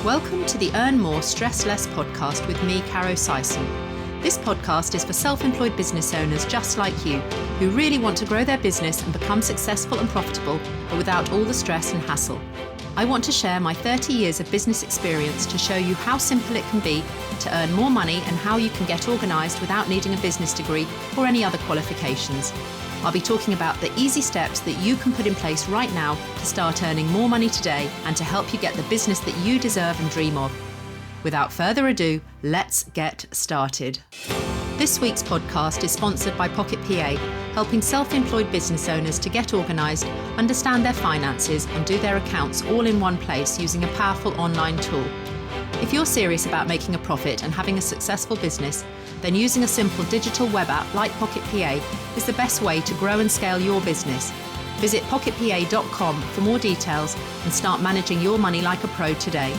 Welcome to the Earn More, Stress Less podcast with me, Caro Sison. This podcast is for self-employed business owners just like you, who really want to grow their business and become successful and profitable, but without all the stress and hassle. I want to share my 30 years of business experience to show you how simple it can be to earn more money and how you can get organised without needing a business degree or any other qualifications. I'll be talking about the easy steps that you can put in place right now to start earning more money today and to help you get the business that you deserve and dream of. Without further ado, let's get started. This week's podcast is sponsored by Pocket PA, helping self-employed business owners to get organised, understand their finances and do their accounts all in one place using a powerful online tool. If you're serious about making a profit and having a successful business, then using a simple digital web app like Pocket PA is the best way to grow and scale your business. Visit pocketpa.com for more details and start managing your money like a pro today.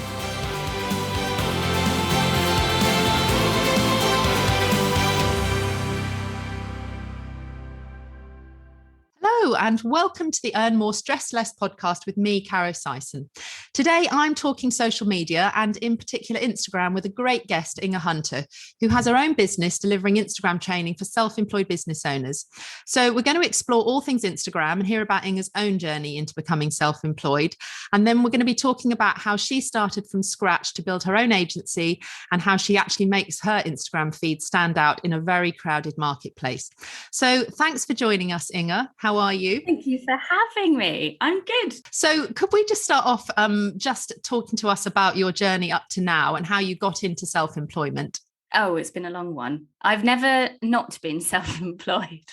Hello and welcome to the Earn More, Stress Less podcast with me, Caro Sison. Today I'm talking social media and in particular Instagram with a great guest, Inga Hunter, who has her own business delivering Instagram training for self-employed business owners. So we're going to explore all things Instagram and hear about Inga's own journey into becoming self-employed. And then we're going to be talking about how she started from scratch to build her own agency and how she actually makes her Instagram feed stand out in a very crowded marketplace. So thanks for joining us, Inga. How are you? Thank you for having me. I'm good. So could we just start off just talking to us about your journey up to now and how you got into self-employment? Oh, it's been a long one. I've never not been self-employed.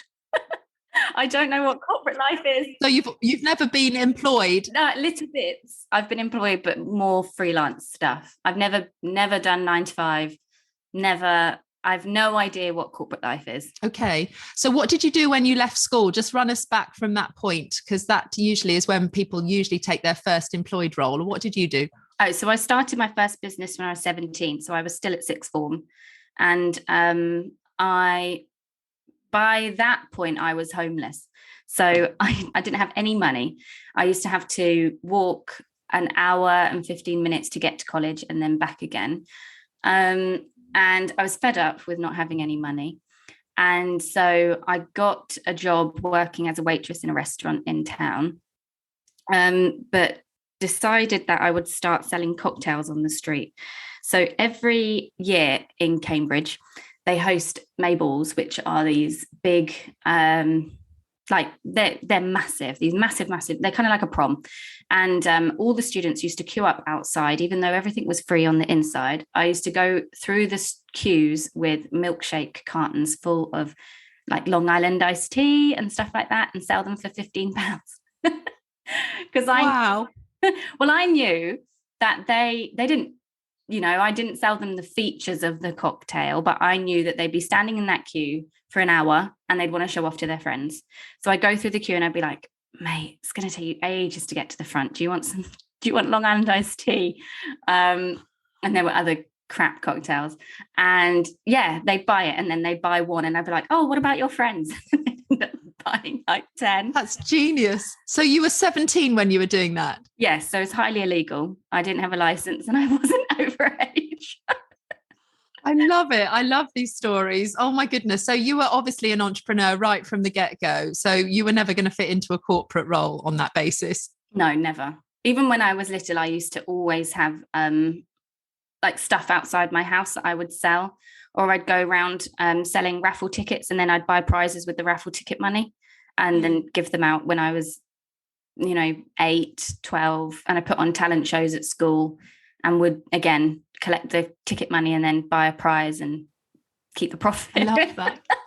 I don't know what corporate life is. So you've never been employed? No, little bits. I've been employed, but more freelance stuff. I've never done 9 to 5. Never. I've no idea what corporate life is. Okay. So what did you do when you left school? Just run us back from that point, because that usually is when people usually take their first employed role. What did you do? Oh, so I started my first business when I was 17. So I was still at sixth form. And by that point, I was homeless. So I didn't have any money. I used to have to walk an hour and 15 minutes to get to college and then back again. And I was fed up with not having any money. And so I got a job working as a waitress in a restaurant in town, but decided that I would start selling cocktails on the street. So every year in Cambridge, they host Mayballs, which are these big, they're massive, these massive, they're kind of like a prom. And all the students used to queue up outside, even though everything was free on the inside. I used to go through the queues with milkshake cartons full of like Long Island iced tea and stuff like that and sell them for £15. Because Wow. I knew that they didn't, I didn't sell them the features of the cocktail, but I knew that they'd be standing in that queue for an hour and they'd want to show off to their friends. So I'd go through the queue and I'd be like, mate, it's going to take you ages to get to the front. Do you want Long Island iced tea? And there were other crap cocktails. And yeah, they'd buy it and then they'd buy one and I'd be like, oh, what about your friends? And they'd end up buying like 10. That's genius. So you were 17 when you were doing that? Yes, so it's highly illegal. I didn't have a license and I wasn't over age. I love it. I love these stories. Oh my goodness. So you were obviously an entrepreneur right from the get-go. So you were never going to fit into a corporate role on that basis? No, never. Even when I was little, I used to always have like stuff outside my house that I would sell, or I'd go around selling raffle tickets and then I'd buy prizes with the raffle ticket money and then give them out when I was, 8, 12. And I put on talent shows at school and would, again, collect the ticket money and then buy a prize and keep the profit.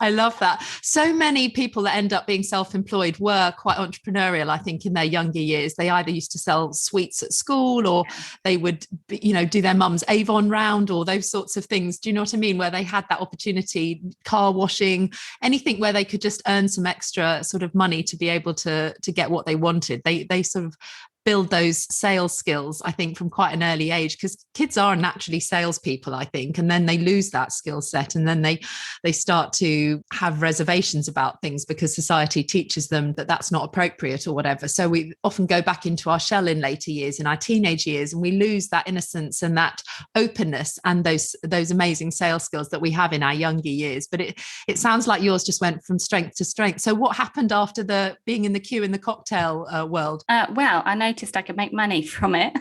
I love that. So many people that end up being self-employed were quite entrepreneurial, I think, in their younger years. They either used to sell sweets at school or they would, do their mum's Avon round or those sorts of things. Do you know what I mean? Where they had that opportunity, car washing, anything where they could just earn some extra sort of money to be able to get what they wanted. They sort of build those sales skills, I think, from quite an early age, because kids are naturally salespeople, I think, and then they lose that skill set, and then they start to have reservations about things because society teaches them that that's not appropriate or whatever. So we often go back into our shell in later years, in our teenage years, and we lose that innocence and that openness and those amazing sales skills that we have in our younger years. But it sounds like yours just went from strength to strength. So what happened after the being in the queue in the cocktail world? Well, I noticed I could make money from it.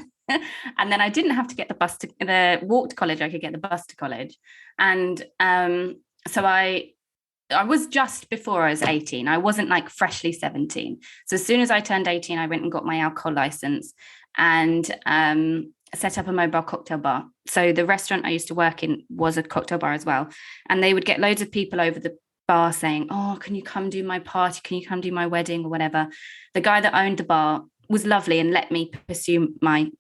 And then I didn't have to get the walk to college. I could get the bus to college. And so I was just before I was 18. I wasn't like freshly 17. So as soon as I turned 18, I went and got my alcohol license and set up a mobile cocktail bar. So the restaurant I used to work in was a cocktail bar as well. And they would get loads of people over the bar saying, oh, can you come do my party? Can you come do my wedding or whatever? The guy that owned the bar was lovely and let me pursue my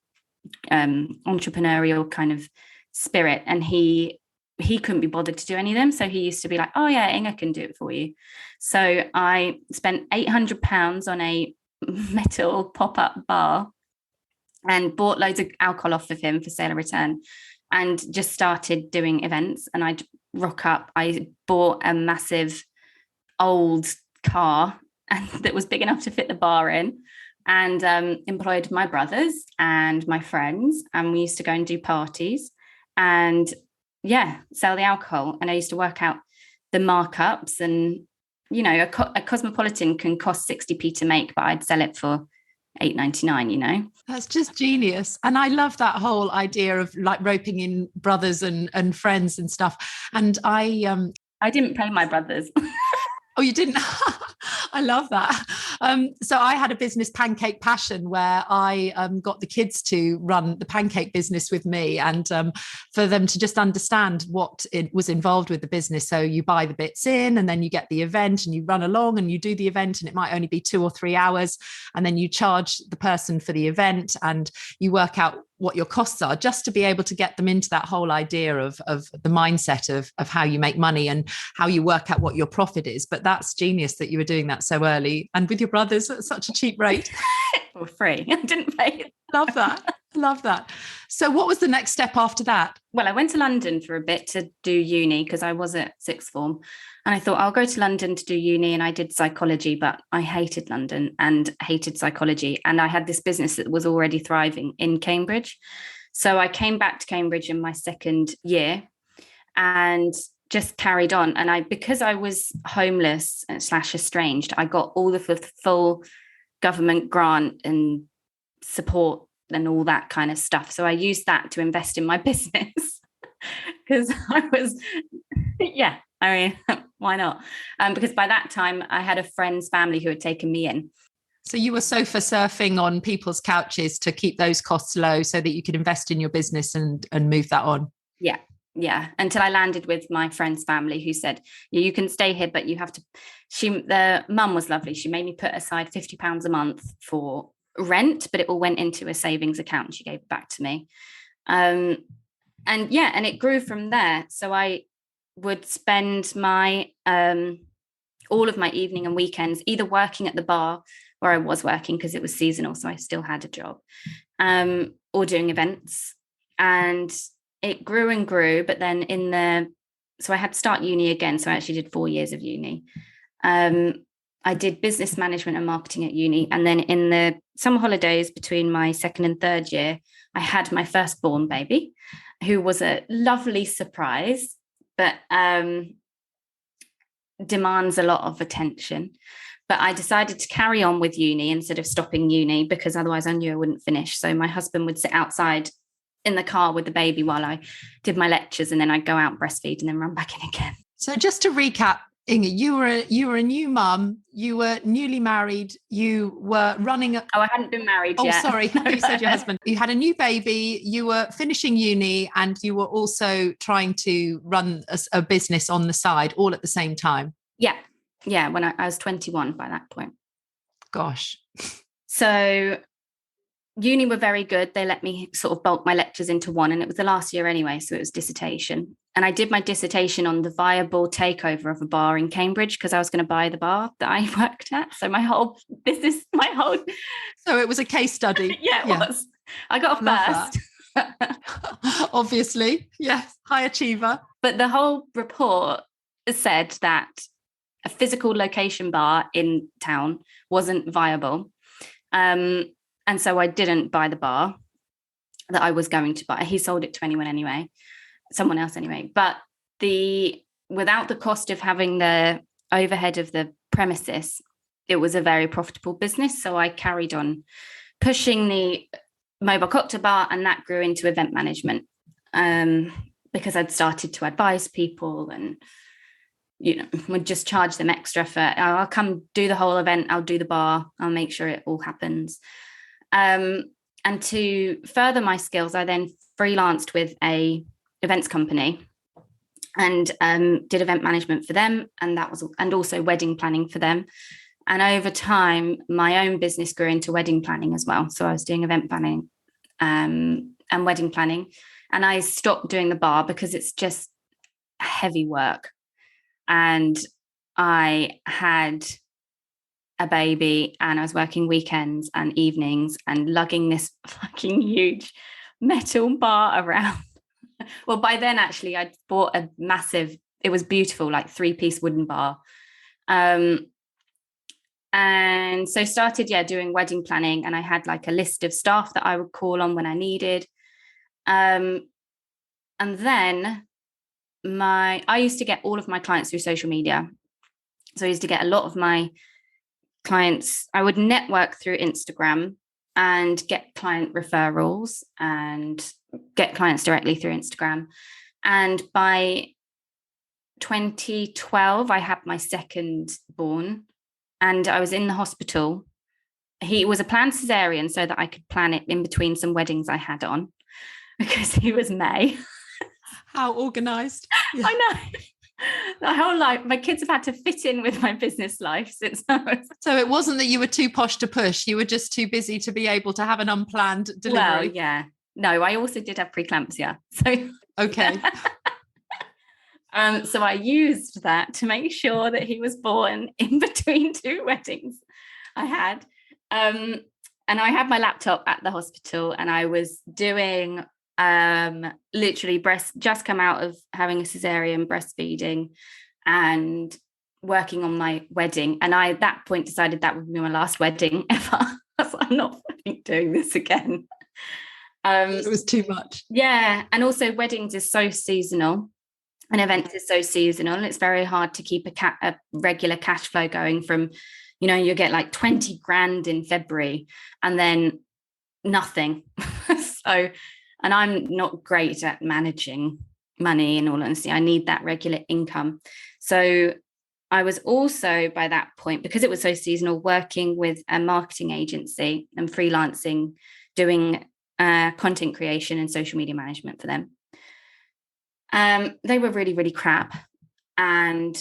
entrepreneurial kind of spirit. And he couldn't be bothered to do any of them. So he used to be like, oh yeah, Inga can do it for you. So I spent £800 on a metal pop-up bar and bought loads of alcohol off of him for sale and return, and just started doing events. And I'd rock up. I bought a massive old car and that was big enough to fit the bar in, and employed my brothers and my friends. And we used to go and do parties and sell the alcohol. And I used to work out the markups, and, you know, a Cosmopolitan can cost 60p to make, but I'd sell it for £8.99, you know. That's just genius. And I love that whole idea of like roping in brothers and friends and stuff. And I didn't pay my brothers. Oh, you didn't? I love that. So I had a business, Pancake Passion, where I got the kids to run the pancake business with me, and for them to just understand what it was involved with the business. So you buy the bits in, and then you get the event, and you run along and you do the event, and it might only be 2 or 3 hours. And then you charge the person for the event, and you work out what your costs are, just to be able to get them into that whole idea of the mindset of how you make money and how you work out what your profit is. But that's genius that you were doing that so early and with your brothers at such a cheap rate. For free. I didn't pay it. Love that. Love that. So what was the next step after that? Well, I went to London for a bit to do uni because I was at sixth form. And I thought I'll go to London to do uni, and I did psychology, but I hated London and hated psychology. And I had this business that was already thriving in Cambridge. So I came back to Cambridge in my second year and just carried on. And because I was homeless / estranged, I got all the full government grant and support and all that kind of stuff. So I used that to invest in my business because I was, why not? Because by that time I had a friend's family who had taken me in. So you were sofa surfing on people's couches to keep those costs low so that you could invest in your business and move that on. Yeah. Until I landed with my friend's family, who said, you can stay here, but you have to, the mum was lovely. She made me put aside £50 a month for rent, but it all went into a savings account and she gave it back to me. And it grew from there. So I would spend my all of my evening and weekends either working at the bar where I was working because it was seasonal, so I still had a job, or doing events. And it grew and grew, but then so I had to start uni again. So I actually did 4 years of uni. I did business management and marketing at uni. And then in the summer holidays between my second and third year, I had my firstborn baby, who was a lovely surprise, but demands a lot of attention. But I decided to carry on with uni instead of stopping uni, because otherwise I knew I wouldn't finish. So my husband would sit outside in the car with the baby while I did my lectures, and then I'd go out and breastfeed and then run back in again. So just to recap, Inga, you were a new mum, you were newly married, you were running I hadn't been married yet. Oh, sorry, you said your husband. You had a new baby, you were finishing uni, and you were also trying to run a business on the side all at the same time. Yeah, when I was 21 by that point. Gosh. So uni were very good. They let me sort of bulk my lectures into one, and it was the last year anyway, so it was dissertation. And I did my dissertation on the viable takeover of a bar in Cambridge, because I was going to buy the bar that I worked at. So So it was a case study. Yeah, it was. I got a first. Obviously, yes, high achiever. But the whole report said that a physical location bar in town wasn't viable. And so I didn't buy the bar that I was going to buy. He sold it to someone else anyway. But without the cost of having the overhead of the premises, it was a very profitable business. So I carried on pushing the mobile cocktail bar, and that grew into event management, because I'd started to advise people and, would just charge them extra for, I'll come do the whole event, I'll do the bar, I'll make sure it all happens. And to further my skills, I then freelanced with a events company and did event management for them, and also wedding planning for them. And over time, my own business grew into wedding planning as well. So I was doing event planning and wedding planning, and I stopped doing the bar because it's just heavy work. And I had a baby, and I was working weekends and evenings and lugging this fucking huge metal bar around. Well, by then, actually, I'd bought a massive, it was beautiful, like 3-piece wooden bar. And so started, doing wedding planning, and I had like a list of staff that I would call on when I needed. And then I used to get all of my clients through social media. So I used to get a lot of my clients, I would network through Instagram and get client referrals and get clients directly through Instagram. And by 2012, I had my second born, and I was in the hospital. He was a planned cesarean so that I could plan it in between some weddings I had on, because he was May. How organised. Yeah. I know. My whole life, my kids have had to fit in with my business life since I was... So it wasn't that you were too posh to push, you were just too busy to be able to have an unplanned delivery. Well, yeah. No, I also did have preeclampsia. So okay. So I used that to make sure that he was born in between 2 weddings I had. And I had my laptop at the hospital, and I was doing literally just come out of having a cesarean, breastfeeding, and working on my wedding. And I at that point decided that would be my last wedding ever. I'm not fucking doing this again. It was too much. Yeah. And also weddings is so seasonal, and events is so seasonal, and it's very hard to keep a regular cash flow going from, you get like 20 grand in February and then nothing. And I'm not great at managing money, in all honesty. I need that regular income. So I was also, by that point, because it was so seasonal, working with a marketing agency and freelancing, doing content creation and social media management for them. They were really, really crap. And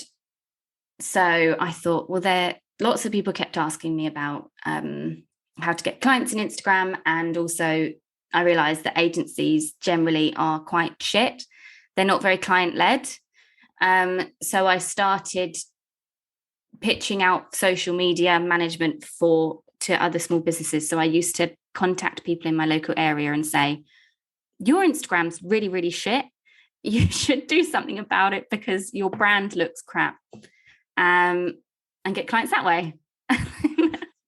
so I thought, well, lots of people kept asking me about how to get clients in Instagram, and also I realized that agencies generally are quite shit. They're not very client-led. So I started pitching out social media management to other small businesses. So I used to contact people in my local area and say, your Instagram's really, really shit. You should do something about it because your brand looks crap. And get clients that way.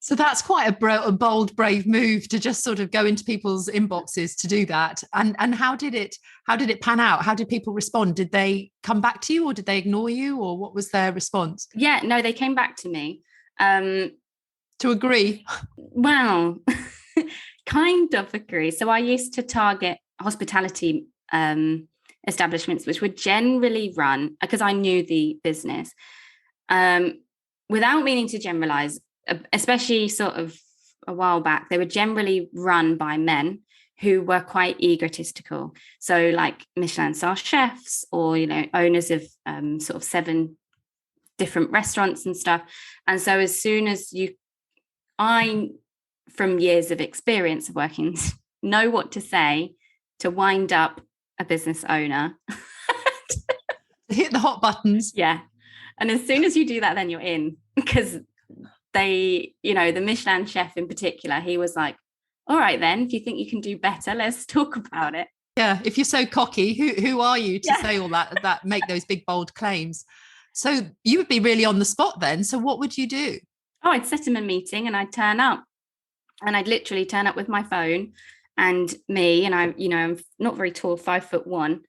So that's quite a bold, brave move to just sort of go into people's inboxes to do that. And how did it pan out? How did people respond? Did they come back to you, or did they ignore you, or what was their response? Yeah, no, they came back to me. To agree? Well, kind of agree. So I used to target hospitality establishments, which were generally run, because I knew the business, without meaning to generalize, especially sort of a while back, they were generally run by men who were quite egotistical. So like Michelin star chefs, or, owners of sort of 7 different restaurants and stuff. And so as soon as I from years of experience of working, know what to say to wind up a business owner. Hit the hot buttons. Yeah. And as soon as you do that, then you're in, because they, you know, the Michelin chef in particular, he was like, all right, then, if you think you can do better, let's talk about it. Yeah. If you're so cocky, who are you to say all that make those big, bold claims? So you would be really on the spot then. So what would you do? Oh, I'd set him a meeting and I'd turn up, and I'd literally turn up with my phone and me, and I, you know, I'm not very tall, 5'1",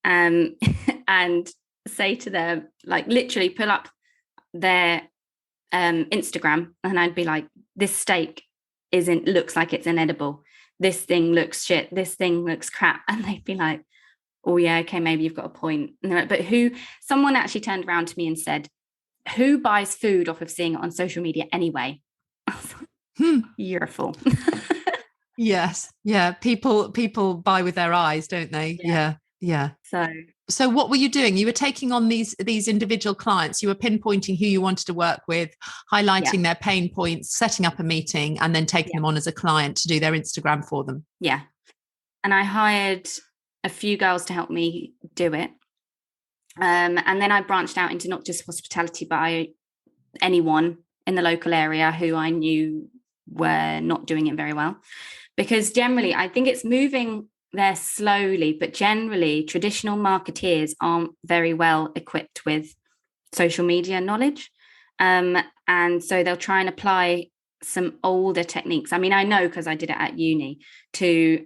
and say to them, like, literally pull up their Instagram, and I'd be like, this steak looks like it's inedible. This thing looks shit. This thing looks crap. And they'd be like, oh yeah, okay, maybe you've got a point. But someone actually turned around to me and said, who buys food off of seeing it on social media anyway? I was like, you're a fool. Yes. Yeah. People buy with their eyes, don't they? Yeah. So what were you doing? You were taking on these individual clients. You were pinpointing who you wanted to work with, highlighting their pain points, setting up a meeting, and then taking them on as a client to do their Instagram for them. Yeah. And I hired a few girls to help me do it. And then I branched out into not just hospitality, but anyone in the local area who I knew were not doing it very well. Because generally, I think it's moving there slowly, but generally traditional marketeers aren't very well equipped with social media knowledge. And so they'll try and apply some older techniques. I mean, I know because I did it at uni to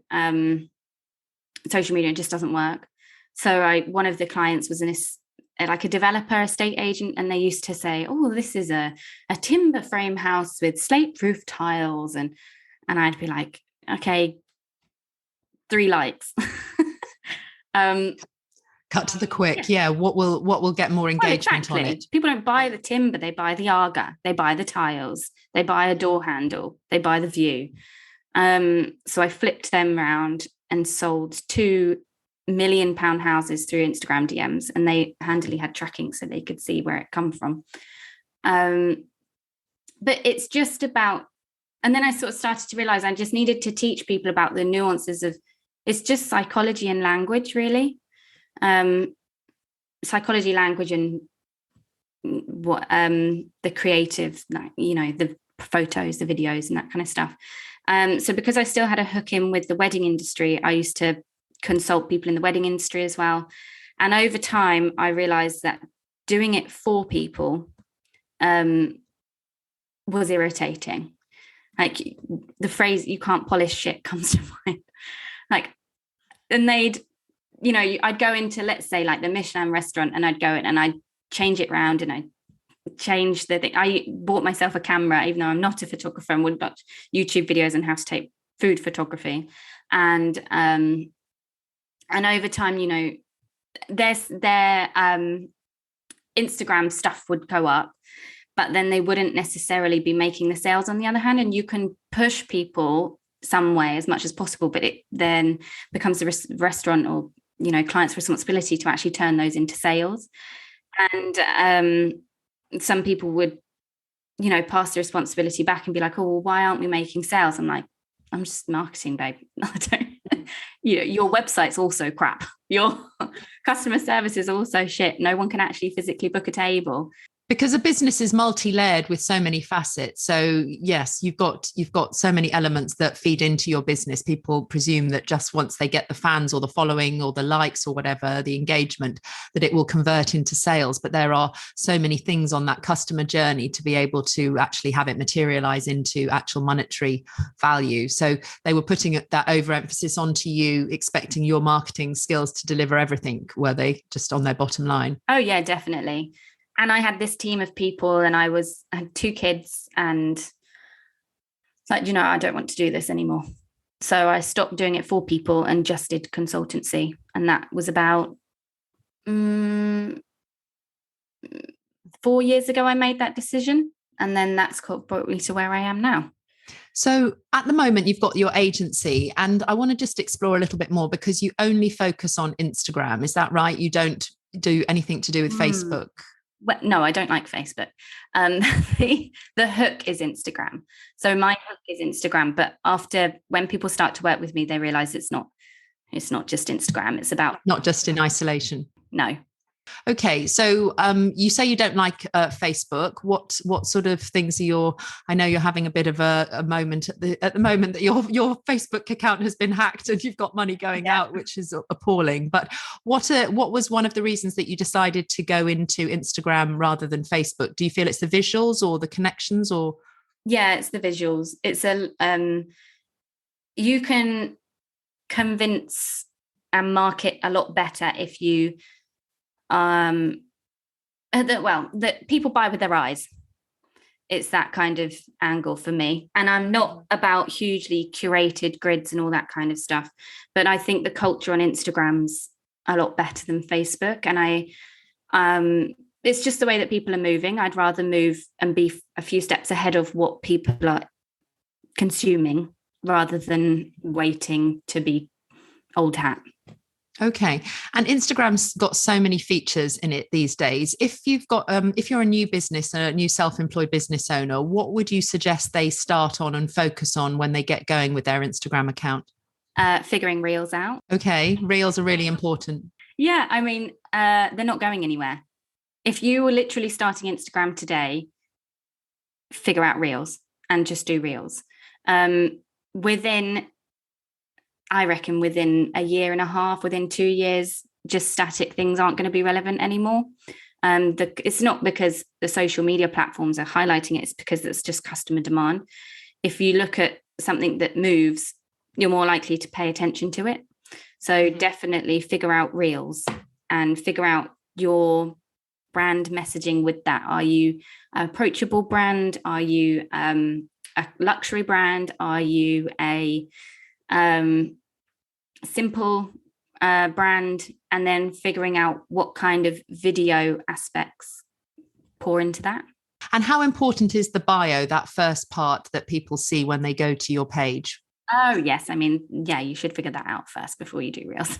social media, it just doesn't work. So one of the clients was like a developer, estate agent, and they used to say, oh, this is a timber frame house with slate roof tiles. And I'd be like, okay, 3 likes. Cut to the quick. Yeah. What will get more engagement on it? People don't buy the timber, they buy the Aga, they buy the tiles, they buy a door handle, they buy the view. So I flipped them around and sold 2 £1 million houses through Instagram DMs, and they handily had tracking so they could see where it come from. But it's just about, and then I sort of started to realize I just needed to teach people about the nuances of, it's just psychology and language, really. Psychology, language, and what the creative, you know, the photos, the videos, and that kind of stuff. So because I still had a hook in with the wedding industry, I used to consult people in the wedding industry as well. And over time, I realized that doing it for people was irritating. Like the phrase, you can't polish shit, comes to mind. Like, and they'd, you know, I'd go into, let's say, like the Michelin restaurant, and I'd go in and I'd change it round, and I'd change the thing. I bought myself a camera, even though I'm not a photographer, and would watch YouTube videos on how to take food photography. And over time, you know, their Instagram stuff would go up, but then they wouldn't necessarily be making the sales on the other hand. And you can push people some way as much as possible, but it then becomes the restaurant or, you know, client's responsibility to actually turn those into sales. And some people would, you know, pass the responsibility back and be like, oh, well, why aren't we making sales? I'm like, I'm just marketing, babe. I don't, you know, your website's also crap. Your customer service is also shit. No one can actually physically book a table. Because a business is multi-layered with so many facets. So yes, you've got so many elements that feed into your business. People presume that just once they get the fans or the following or the likes or whatever, the engagement, that it will convert into sales. But there are so many things on that customer journey to be able to actually have it materialize into actual monetary value. So they were putting that overemphasis onto you, expecting your marketing skills to deliver everything. Were they just on their bottom line? Oh yeah, definitely. And I had this team of people, and I had 2 kids, and it's like, you know, I don't want to do this anymore. So I stopped doing it for people and just did consultancy. And that was about 4 years ago I made that decision. And then that's brought me to where I am now. So at the moment, you've got your agency, and I want to just explore a little bit more, because you only focus on Instagram. Is that right? You don't do anything to do with Facebook? Well, no, I don't like Facebook. Um, the hook is Instagram. So my hook is Instagram. But when people start to work with me, they realize it's not just Instagram. It's about not just in isolation. No. Okay, so you say you don't like Facebook. What sort of things are I know you're having a bit of a moment at the moment that your Facebook account has been hacked and you've got money going out, which is appalling. But what was one of the reasons that you decided to go into Instagram rather than Facebook? Do you feel it's the visuals or the connections, or? Yeah, it's the visuals. It's you can convince and market a lot better if you that people buy with their eyes. It's that kind of angle for me. And I'm not about hugely curated grids and all that kind of stuff, but I think the culture on Instagram's a lot better than Facebook. And it's just the way that people are moving. I'd rather move and be a few steps ahead of what people are consuming rather than waiting to be old hat. Okay. And Instagram's got so many features in it these days. If you're a new business, a new self-employed business owner, what would you suggest they start on and focus on when they get going with their Instagram account? Figuring Reels out. Okay. Reels are really important. Yeah. I mean, they're not going anywhere. If you were literally starting Instagram today, figure out Reels and just do Reels. I reckon within a year and a half, within 2 years, just static things aren't going to be relevant anymore. It's not because the social media platforms are highlighting it, it's because it's just customer demand. If you look at something that moves, you're more likely to pay attention to it. So definitely figure out Reels and figure out your brand messaging with that. Are you an approachable brand? Are you a luxury brand? Are you a simple brand? And then figuring out what kind of video aspects pour into that. And how important is the bio, that first part that people see when they go to your page? Oh, yes. I mean, yeah, you should figure that out first before you do Reels.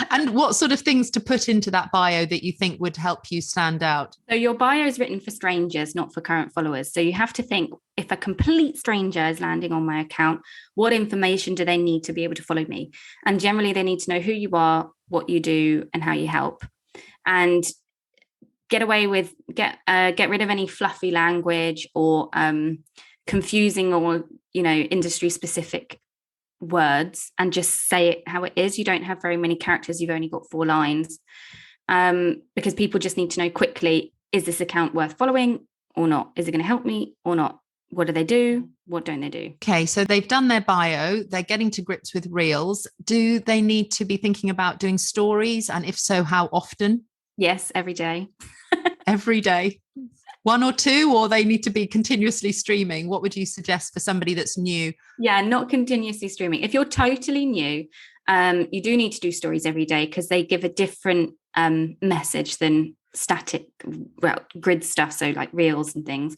And what sort of things to put into that bio that you think would help you stand out? So your bio is written for strangers, not for current followers. So you have to think, if a complete stranger is landing on my account, what information do they need to be able to follow me? And generally they need to know who you are, what you do, and how you help. And get rid of any fluffy language or confusing or industry specific words, and just say it how it is. You don't have very many characters, you've only got 4 lines, because people just need to know quickly, is this account worth following or not? Is it going to help me or not? What do they do? What don't they do? Okay, so they've done their bio, they're getting to grips with Reels. Do they need to be thinking about doing stories? And if so, how often? Yes, every day. Every day. 1 or 2, or they need to be continuously streaming? What would you suggest for somebody that's new? Yeah, not continuously streaming. If you're totally new, you do need to do stories every day, because they give a different message than static, grid stuff. So like Reels and things.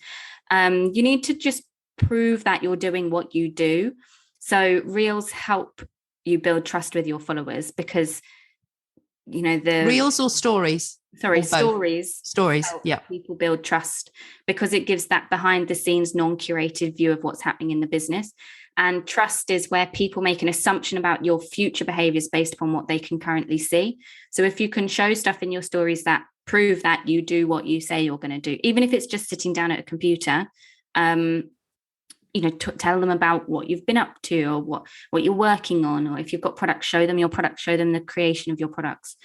You need to just prove that you're doing what you do. So Reels help you build trust with your followers, because the Reels or stories? Sorry, stories. Yeah. People build trust, because it gives that behind the scenes, non-curated view of what's happening in the business. And trust is where people make an assumption about your future behaviors based upon what they can currently see. So if you can show stuff in your stories that prove that you do what you say you're going to do, even if it's just sitting down at a computer, tell them about what you've been up to, or what you're working on, or if you've got products, show them your products, show them the creation of your products,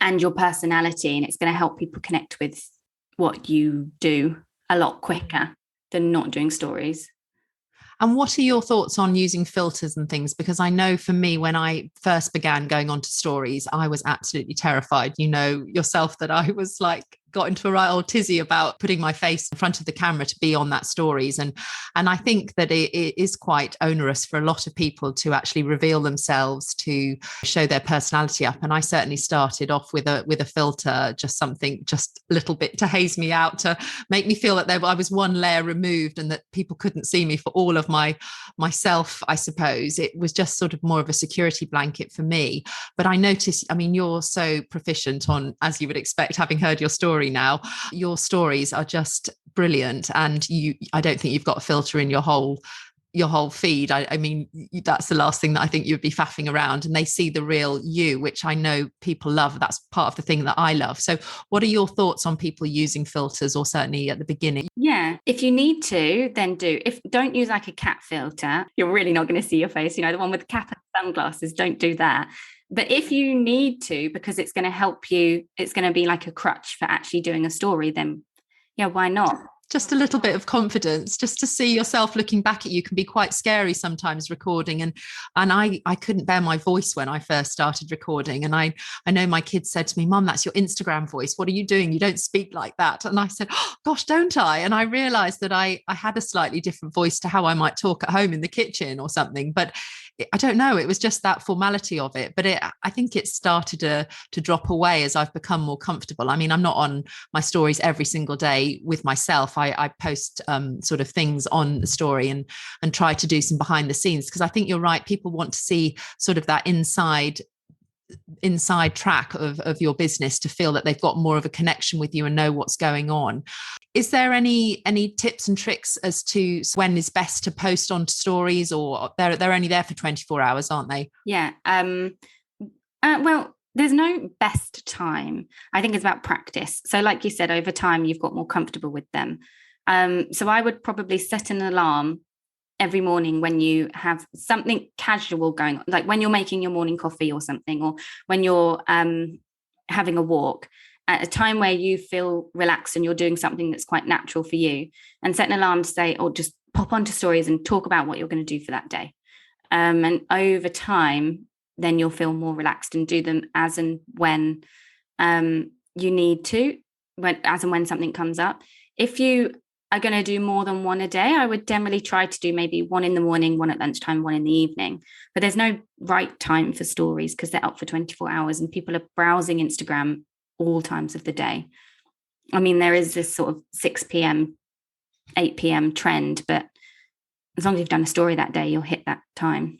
and your personality. And it's going to help people connect with what you do a lot quicker than not doing stories. And what are your thoughts on using filters and things? Because I know for me, when I first began going on to stories, I was absolutely terrified. You know yourself that I was like got into a right old tizzy about putting my face in front of the camera to be on that stories. And I think that it is quite onerous for a lot of people to actually reveal themselves, to show their personality up. And I certainly started off with a filter, just something just a little bit to haze me out, to make me feel that I was one layer removed and that people couldn't see me for all of myself, I suppose. It was just sort of more of a security blanket for me. But I noticed, I mean, you're so proficient on, as you would expect, having heard your story now, your stories are just brilliant. And I don't think you've got a filter in your whole feed. I mean, that's the last thing that I think you'd be faffing around, and they see the real you, which I know people love. That's part of the thing that I love. So what are your thoughts on people using filters, or certainly at the beginning? Yeah, if you need to, then do. Don't use like a cat filter. You're really not going to see your face. The one with the cap and sunglasses, don't do that. But if you need to, because it's going to help you, it's going to be like a crutch for actually doing a story, then yeah, why not? Just a little bit of confidence, just to see yourself looking back at you, can be quite scary sometimes, recording. And I couldn't bear my voice when I first started recording. And I know my kids said to me, Mum, that's your Instagram voice. What are you doing? You don't speak like that. And I said, oh, gosh, don't I? And I realized that I had a slightly different voice to how I might talk at home in the kitchen or something. But I don't know, it was just that formality of it. But I think it started to drop away as I've become more comfortable. I mean, I'm not on my stories every single day with myself. I post sort of things on the story and try to do some behind the scenes, because I think you're right. People want to see sort of that inside track of your business, to feel that they've got more of a connection with you and know what's going on. Is there any tips and tricks as to when is best to post on stories, or they're only there for 24 hours, aren't they? Yeah. Well, there's no best time. I think it's about practice. So like you said, over time, you've got more comfortable with them. So I would probably set an alarm every morning when you have something casual going on, like when you're making your morning coffee or something, or when you're having a walk, at a time where you feel relaxed and you're doing something that's quite natural for you, and set an alarm to say, or just pop onto stories and talk about what you're going to do for that day. And over time, then you'll feel more relaxed and do them as and when you need to, as and when something comes up. If you are going to do more than one a day, I would generally try to do maybe one in the morning, one at lunchtime, one in the evening. But there's no right time for stories, because they're up for 24 hours and people are browsing Instagram all times of the day. I mean, there is this sort of 6 p.m., 8 p.m. trend, but as long as you've done a story that day, you'll hit that time.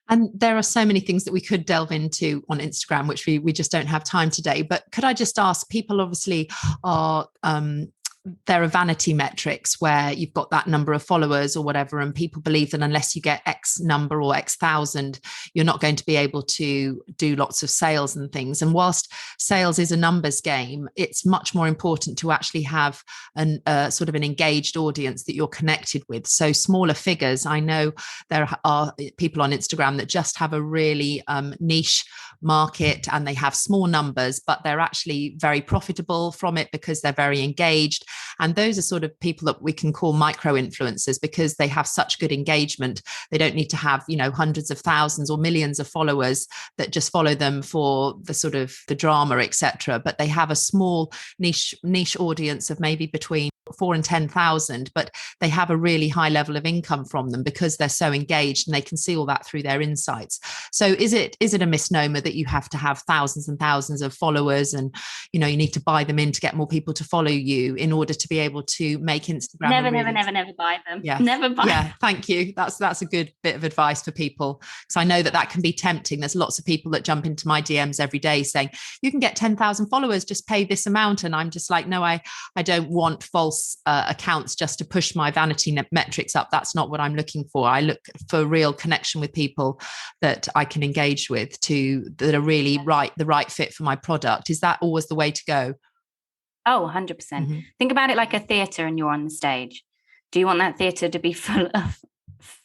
And there are so many things that we could delve into on Instagram, which we just don't have time today. But could I just ask, people obviously are there are vanity metrics where you've got that number of followers or whatever, and people believe that unless you get X number or X thousand, you're not going to be able to do lots of sales and things. And whilst sales is a numbers game, it's much more important to actually have sort of an engaged audience that you're connected with. So smaller figures, I know there are people on Instagram that just have a really niche market, and they have small numbers, but they're actually very profitable from it because they're very engaged. And those are sort of people that we can call micro influencers, because they have such good engagement. They don't need to have, hundreds of thousands or millions of followers that just follow them for the sort of the drama, etc. But they have a small niche audience of maybe between 4 and 10,000, but they have a really high level of income from them because they're so engaged, and they can see all that through their insights. So is it a misnomer that you have to have thousands and thousands of followers, and you need to buy them in to get more people to follow you in order to be able to make Instagram? Never buy them. Yeah. Never buy. Yeah, thank you. That's a good bit of advice for people, because I know that can be tempting. There's lots of people that jump into my DMs every day saying, you can get 10,000 followers, just pay this amount. And I'm just like, no, I don't want false accounts just to push my vanity metrics up. That's not what I'm looking for. I look for real connection with people that I can engage with, that are really the right fit for my product. Is that always the way to go? Oh, 100%. Mm-hmm. Think about it like a theatre, and you're on the stage. Do you want that theatre to be full of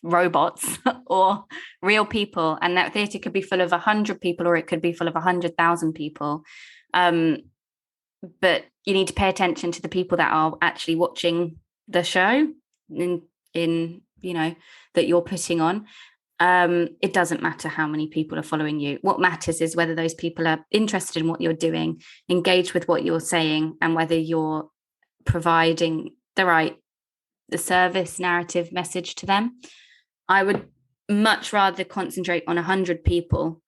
robots or real people? And that theatre could be full of 100 people, or it could be full of 100,000 people. But you need to pay attention to the people that are actually watching the show in that you're putting on. it doesn't matter how many people are following you. What matters is whether those people are interested in what you're doing, engaged with what you're saying, and whether you're providing the service, narrative, message to them. I would much rather concentrate on 100 people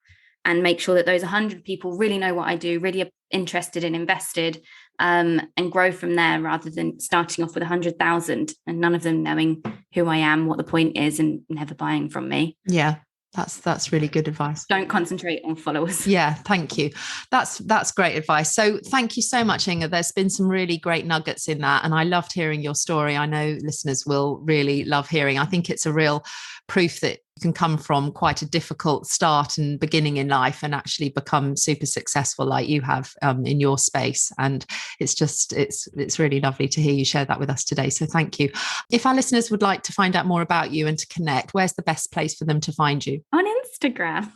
and make sure that those 100 people really know what I do, really are interested and invested, and grow from there, rather than starting off with 100,000 and none of them knowing who I am, what the point is, and never buying from me. Yeah. That's really good advice. Don't concentrate on followers. Yeah, thank you. That's great advice. So thank you so much, Inga. There's been some really great nuggets in that, and I loved hearing your story. I know listeners will really love hearing. I think it's a real proof that you can come from quite a difficult start and beginning in life and actually become super successful like you have in your space. And it's really lovely to hear you share that with us today. So thank you. If our listeners would like to find out more about you and to connect, where's the best place for them to find you? On Instagram.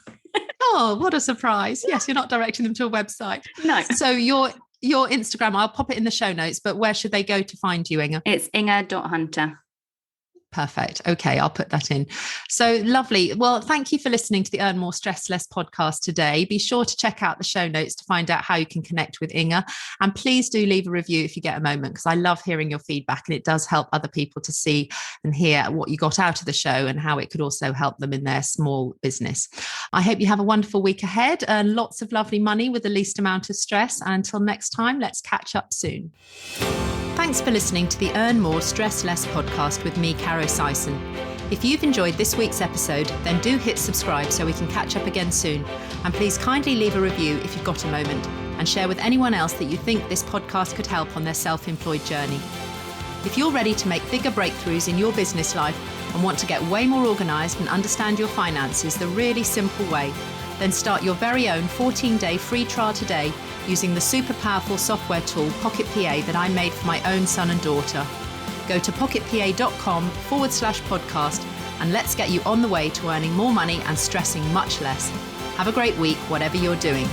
Oh, what a surprise. Yes, you're not directing them to a website. No. So your Instagram, I'll pop it in the show notes, but where should they go to find you, Inga? It's inga.hunter. Perfect. Okay, I'll put that in. So lovely. Well, thank you for listening to the Earn More, Stress Less podcast today. Be sure to check out the show notes to find out how you can connect with Inga. And please do leave a review if you get a moment, because I love hearing your feedback, and it does help other people to see and hear what you got out of the show and how it could also help them in their small business. I hope you have a wonderful week ahead and lots of lovely money with the least amount of stress. And until next time, let's catch up soon. Thanks for listening to the Earn More, Stress Less podcast with me, Caro Sison. If you've enjoyed this week's episode, then do hit subscribe so we can catch up again soon. And please kindly leave a review if you've got a moment, and share with anyone else that you think this podcast could help on their self-employed journey. If you're ready to make bigger breakthroughs in your business life and want to get way more organised and understand your finances the really simple way, then start your very own 14-day free trial today using the super powerful software tool Pocket PA that I made for my own son and daughter. Go to pocketpa.com/podcast and let's get you on the way to earning more money and stressing much less. Have a great week, whatever you're doing.